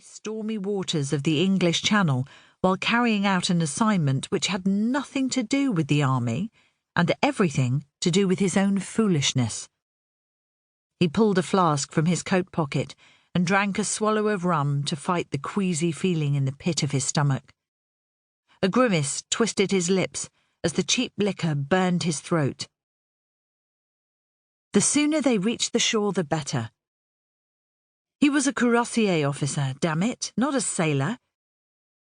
stormy waters of the English Channel while carrying out an assignment which had nothing to do with the army and everything to do with his own foolishness. He pulled a flask from his coat pocket and drank a swallow of rum to fight the queasy feeling in the pit of his stomach. A grimace twisted his lips as the cheap liquor burned his throat. The sooner they reached the shore, the better. He was a cuirassier officer, damn it, not a sailor.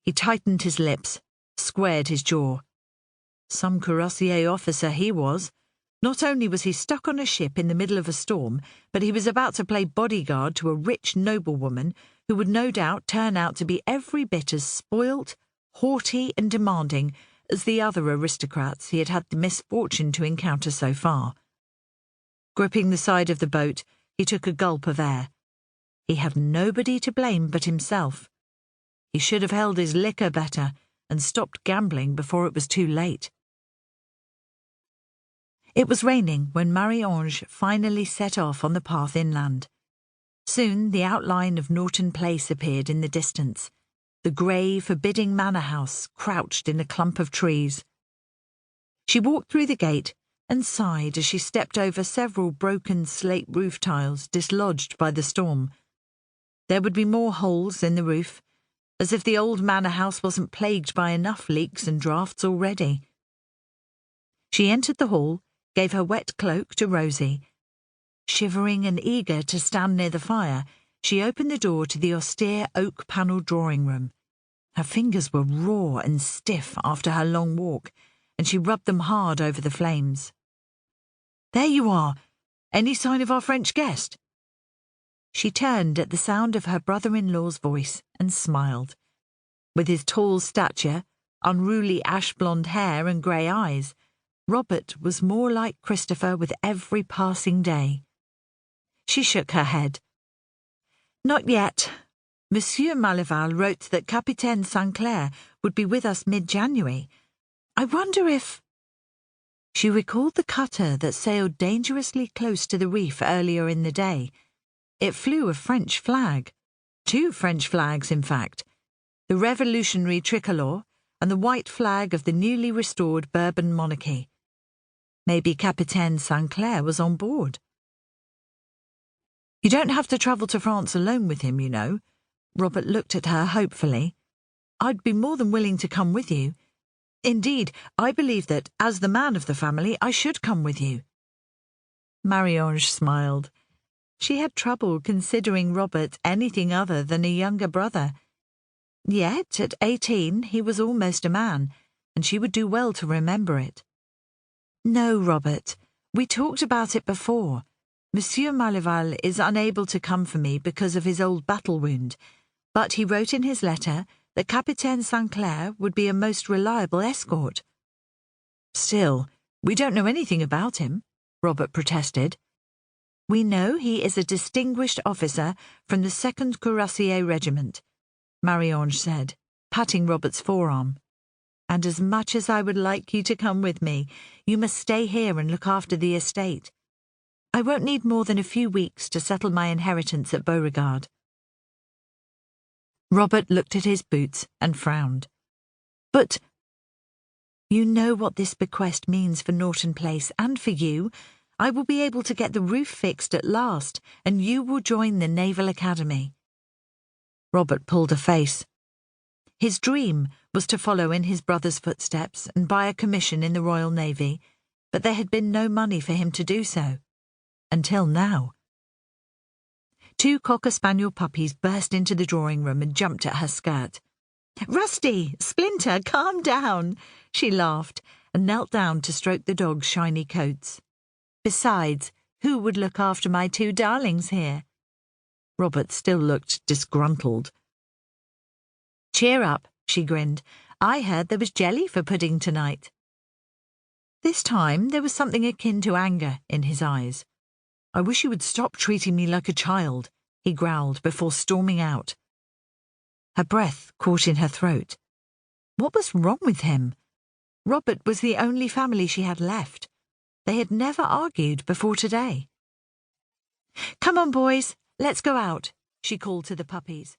He tightened his lips, squared his jaw. Some cuirassier officer he was. Not only was he stuck on a ship in the middle of a storm, but he was about to play bodyguard to a rich noblewoman who would no doubt turn out to be every bit as spoilt, haughty and demanding as the other aristocrats he had had the misfortune to encounter so far. Gripping the side of the boat, he took a gulp of air. He had nobody to blame but himself. He should have held his liquor better and stopped gambling before it was too late. It was raining when Marie-Ange finally set off on the path inland. Soon the outline of Norton Place appeared in the distance, the grey, forbidding manor house crouched in a clump of trees. She walked through the gate and sighed as she stepped over several broken slate roof tiles dislodged by the storm. There would be more holes in the roof, as if the old manor house wasn't plagued by enough leaks and draughts already. She entered the hall, gave her wet cloak to Rosie. Shivering and eager to stand near the fire, she opened the door to the austere oak-panelled drawing room. Her fingers were raw and stiff after her long walk, and she rubbed them hard over the flames. "There you are! Any sign of our French guest?" She turned at the sound of her brother-in-law's voice and smiled. With his tall stature, unruly ash-blonde hair and grey eyes, Robert was more like Christopher with every passing day. She shook her head. "Not yet. Monsieur Malleval wrote that Capitaine Sinclair would be with us mid-January. I wonder if—" She recalled the cutter that sailed dangerously close to the reef earlier in the day. It flew a French flag. 2 French flags, in fact. The revolutionary tricolour and the white flag of the newly restored Bourbon monarchy. Maybe Capitaine Sinclair was on board. "You don't have to travel to France alone with him, you know." Robert looked at her hopefully. "I'd be more than willing to come with you. Indeed, I believe that, as the man of the family, I should come with you." Marie-Ange smiled. She had trouble considering Robert anything other than a younger brother. Yet, at 18, he was almost a man, and she would do well to remember it. "No, Robert, we talked about it before. Monsieur Malleval is unable to come for me because of his old battle wound, but he wrote in his letter that Capitaine Sinclair would be a most reliable escort." "Still, we don't know anything about him," Robert protested. "We know he is a distinguished officer from the 2nd Cuirassier Regiment," Marie-Ange said, patting Robert's forearm. "And as much as I would like you to come with me, you must stay here and look after the estate. I won't need more than a few weeks to settle my inheritance at Beauregard." Robert looked at his boots and frowned. "But—" "You know what this bequest means for Norton Place and for you. I will be able to get the roof fixed at last, and you will join the Naval Academy." Robert pulled a face. His dream was to follow in his brother's footsteps and buy a commission in the Royal Navy, but there had been no money for him to do so. Until now. 2 cocker-spaniel puppies burst into the drawing room and jumped at her skirt. "Rusty! Splinter, calm down!" She laughed and knelt down to stroke the dogs' shiny coats. "Besides, who would look after my 2 darlings here?" Robert still looked disgruntled. "Cheer up," she grinned. "I heard there was jelly for pudding tonight." This time there was something akin to anger in his eyes. "I wish you would stop treating me like a child," he growled before storming out. Her breath caught in her throat. What was wrong with him? Robert was the only family she had left. They had never argued before today. "Come on, boys, let's go out," she called to the puppies.